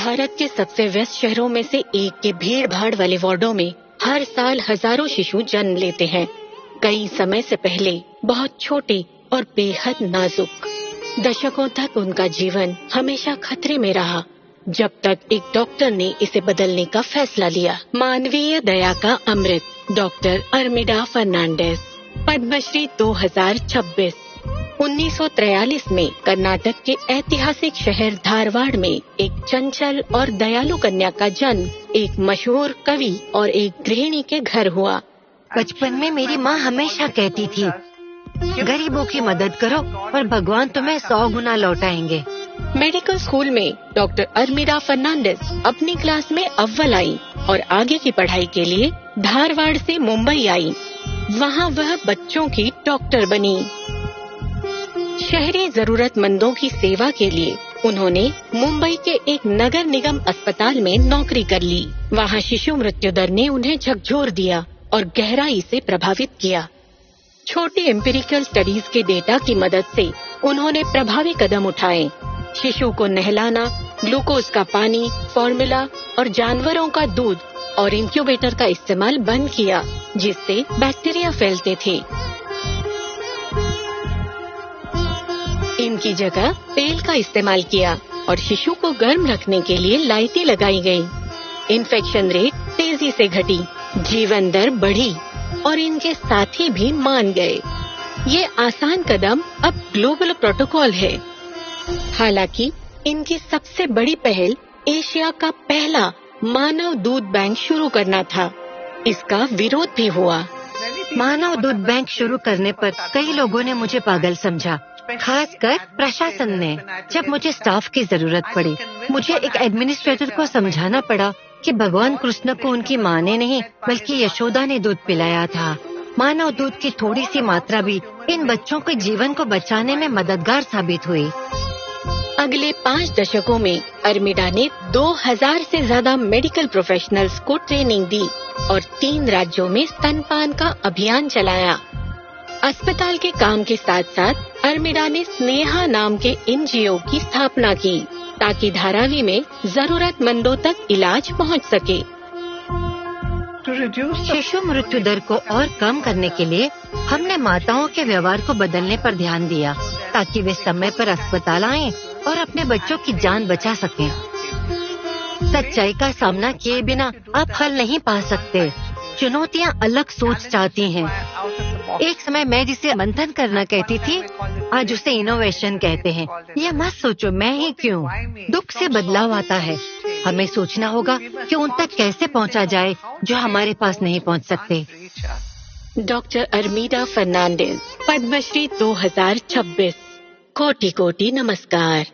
भारत के सबसे व्यस्त शहरों में से एक के भीड़ भाड़ वाले वार्डों में हर साल हजारों शिशु जन्म लेते हैं। कई समय से पहले बहुत छोटे और बेहद नाजुक। दशकों तक उनका जीवन हमेशा खतरे में रहा, जब तक एक डॉक्टर ने इसे बदलने का फैसला लिया। मानवीय दया का अमृत, डॉक्टर अर्मिडा फर्नांडिस, पद्मश्री 2026। 1943 में कर्नाटक के ऐतिहासिक शहर धारवाड़ में एक चंचल और दयालु कन्या का जन्म एक मशहूर कवि और एक गृहिणी के घर हुआ। बचपन में मेरी माँ हमेशा कहती थी, गरीबों की मदद करो और भगवान तुम्हें 100 गुना लौटाएंगे। मेडिकल स्कूल में डॉक्टर अर्मिडा फर्नांडिस अपनी क्लास में अव्वल आई और आगे की पढ़ाई के लिए धारवाड़ से मुंबई आई। वहाँ वह बच्चों की डॉक्टर बनी। शहरी जरूरतमंदों की सेवा के लिए उन्होंने मुंबई के एक नगर निगम अस्पताल में नौकरी कर ली। वहाँ शिशु मृत्यु दर ने उन्हें झकझोर दिया और गहराई से प्रभावित किया। छोटी एम्पिरिकल स्टडीज के डेटा की मदद से उन्होंने प्रभावी कदम उठाए। शिशु को नहलाना, ग्लूकोज का पानी, फॉर्मूला और जानवरों का दूध और इंक्यूबेटर का इस्तेमाल बंद किया, जिससे बैक्टीरिया फैलते थे। इनकी जगह तेल का इस्तेमाल किया और शिशु को गर्म रखने के लिए लाइटें लगाई गयी। इन्फेक्शन रेट तेजी से घटी, जीवन दर बढ़ी और इनके साथी भी मान गए। ये आसान कदम अब ग्लोबल प्रोटोकॉल है। हालांकि इनकी सबसे बड़ी पहल एशिया का पहला मानव दूध बैंक शुरू करना था। इसका विरोध भी हुआ। मानव दूध बैंक शुरू करने पर कई लोगों ने मुझे पागल समझा, खासकर प्रशासन ने। जब मुझे स्टाफ की जरूरत पड़ी, मुझे एक एडमिनिस्ट्रेटर को समझाना पड़ा कि भगवान कृष्ण को उनकी माँ ने नहीं बल्कि यशोदा ने दूध पिलाया था। मानव दूध की थोड़ी सी मात्रा भी इन बच्चों के जीवन को बचाने में मददगार साबित हुई। अगले 5 दशकों में अर्मिडा ने 2000 से ज्यादा मेडिकल प्रोफेशनल्स को ट्रेनिंग दी और 3 राज्यों में स्तनपान का अभियान चलाया। अस्पताल के काम के साथ साथ अर्मिडा ने स्नेहा नाम के एनजीओ की स्थापना की, ताकि धारावी में जरूरतमंदों तक इलाज पहुंच सके। शिशु मृत्यु दर को और कम करने के लिए हमने माताओं के व्यवहार को बदलने पर ध्यान दिया, ताकि वे समय पर अस्पताल आएं और अपने बच्चों की जान बचा सकें। सच्चाई का सामना किए बिना आप हल नहीं पा सकते। चुनौतियाँ अलग सोच चाहती हैं। एक समय मैं जिसे मंथन करना कहती थी, आज उसे इनोवेशन कहते हैं। ये मत सोचो मैं ही क्यों। दुख से बदलाव आता है। हमें सोचना होगा कि उन तक कैसे पहुंचा जाए जो हमारे पास नहीं पहुंच सकते। डॉक्टर अर्मिडा फर्नांडिस, पद्मश्री 2026। कोटि कोटि नमस्कार।